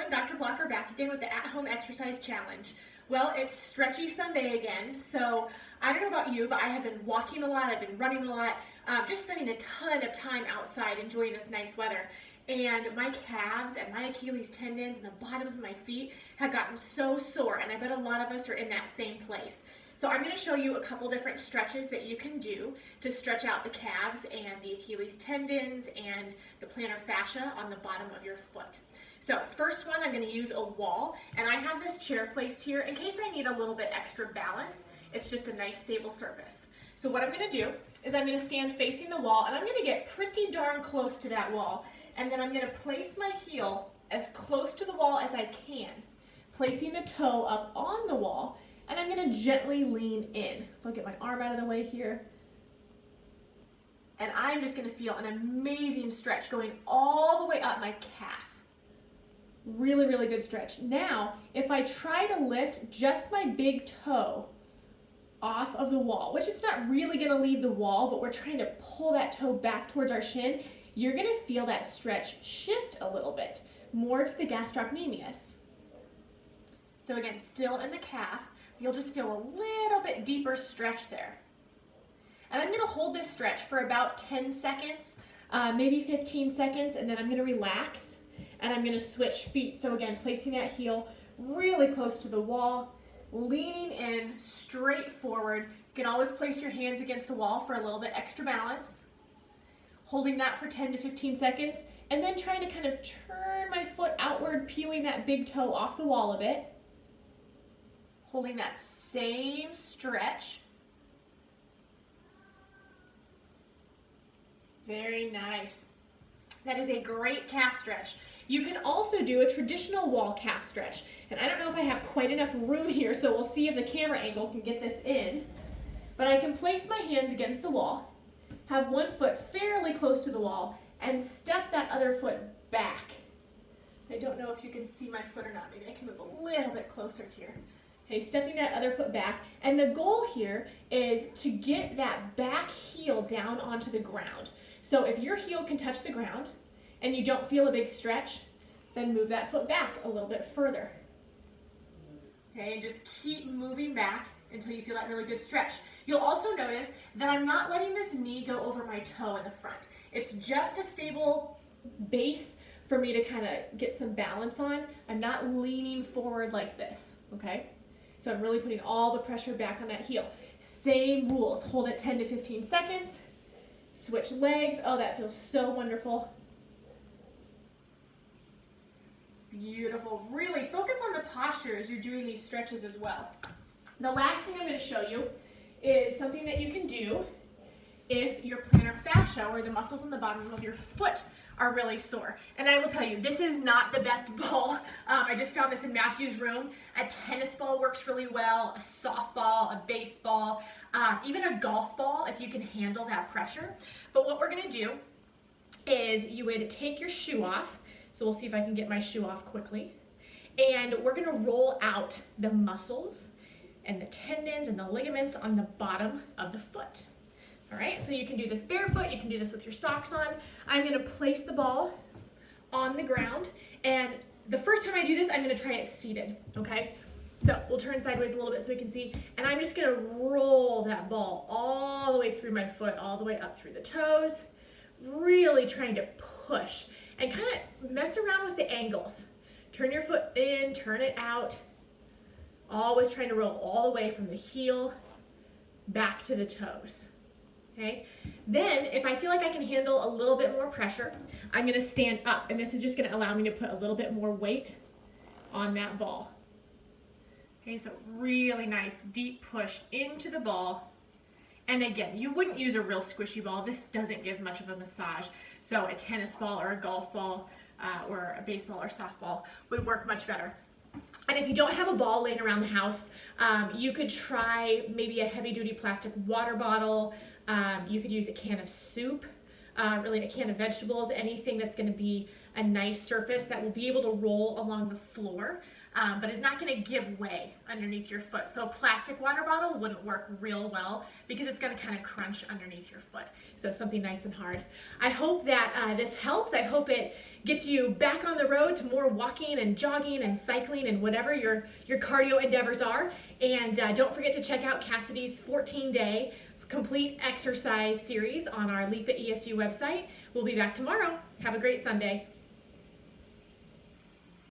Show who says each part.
Speaker 1: everyone, Dr. Blocker back again with the at-home exercise challenge. Well, it's Stretchy Sunday again, so I don't know about you, but I have been walking a lot, I've been running a lot, just spending a ton of time outside enjoying this nice weather. And my calves and my Achilles tendons and the bottoms of my feet have gotten so sore, and I bet a lot of us are in that same place. So I'm going to show you a couple different stretches that you can do to stretch out the calves and the Achilles tendons and the plantar fascia on the bottom of your foot. So first one, I'm going to use a wall, and I have this chair placed here in case I need a little bit extra balance. It's just a nice stable surface. So what I'm going to do is I'm going to stand facing the wall, and I'm going to get pretty darn close to that wall, and then I'm going to place my heel as close to the wall as I can, placing the toe up on the wall, and I'm going to gently lean in. So I'll get my arm out of the way here, and I'm just going to feel an amazing stretch going all the way up my calf. Really, really good stretch. Now, if I try to lift just my big toe off of the wall, which it's not really going to leave the wall, but we're trying to pull that toe back towards our shin, you're going to feel that stretch shift a little bit, more to the gastrocnemius. So again, still in the calf, you'll just feel a little bit deeper stretch there. And I'm going to hold this stretch for about 10 seconds, maybe 15 seconds, and then I'm going to relax. And I'm going to switch feet. So again, placing that heel really close to the wall, leaning in straight forward. You can always place your hands against the wall for a little bit extra balance. Holding that for 10 to 15 seconds, and then trying to kind of turn my foot outward, peeling that big toe off the wall a bit. Holding that same stretch. Very nice. That is a great calf stretch. You can also do a traditional wall calf stretch. And I don't know if I have quite enough room here, so we'll see if the camera angle can get this in. But I can place my hands against the wall, have one foot fairly close to the wall, and step that other foot back. I don't know if you can see my foot or not. Maybe I can move a little bit closer here. Okay, stepping that other foot back. And the goal here is to get that back heel down onto the ground. So if your heel can touch the ground, and you don't feel a big stretch, then move that foot back a little bit further. Okay, and just keep moving back until you feel that really good stretch. You'll also notice that I'm not letting this knee go over my toe in the front. It's just a stable base for me to kind of get some balance on. I'm not leaning forward like this, okay? So I'm really putting all the pressure back on that heel. Same rules, hold it 10 to 15 seconds, switch legs. Oh, that feels so wonderful. Beautiful. Really focus on the posture as you're doing these stretches as well. The last thing I'm going to show you is something that you can do if your plantar fascia, or the muscles on the bottom of your foot, are really sore. And I will tell you, this is not the best ball. I just found this in Matthew's room. A tennis ball works really well, a softball, a baseball, even a golf ball if you can handle that pressure. But what we're going to do is you would take your shoe off. So we'll see if I can get my shoe off quickly. And we're going to roll out the muscles and the tendons and the ligaments on the bottom of the foot. All right, so you can do this barefoot, you can do this with your socks on. I'm going to place the ball on the ground, and the first time I do this, I'm going to try it seated, okay? So we'll turn sideways a little bit so we can see, and I'm just going to roll that ball all the way through my foot, all the way up through the toes, really trying to push. And kind of mess around with the angles. Turn your foot in, turn it out. Always trying to roll all the way from the heel back to the toes. Okay? Then, if I feel like I can handle a little bit more pressure, I'm going to stand up. And this is just going to allow me to put a little bit more weight on that ball. Okay, so really nice deep push into the ball. And again, you wouldn't use a real squishy ball. This doesn't give much of a massage. So a tennis ball or a golf ball or a baseball or softball would work much better. And if you don't have a ball laying around the house, you could try maybe a heavy-duty plastic water bottle. You could use a can of soup, really a can of vegetables, anything that's going to be a nice surface that will be able to roll along the floor. but it's not going to give way underneath your foot. So a plastic water bottle wouldn't work real well because it's going to kind of crunch underneath your foot. So something nice and hard. I hope that this helps. I hope it gets you back on the road to more walking and jogging and cycling and whatever your cardio endeavors are. And don't forget to check out Cassidy's 14-day complete exercise series on our Leap at ESU website. We'll be back tomorrow. Have a great Sunday.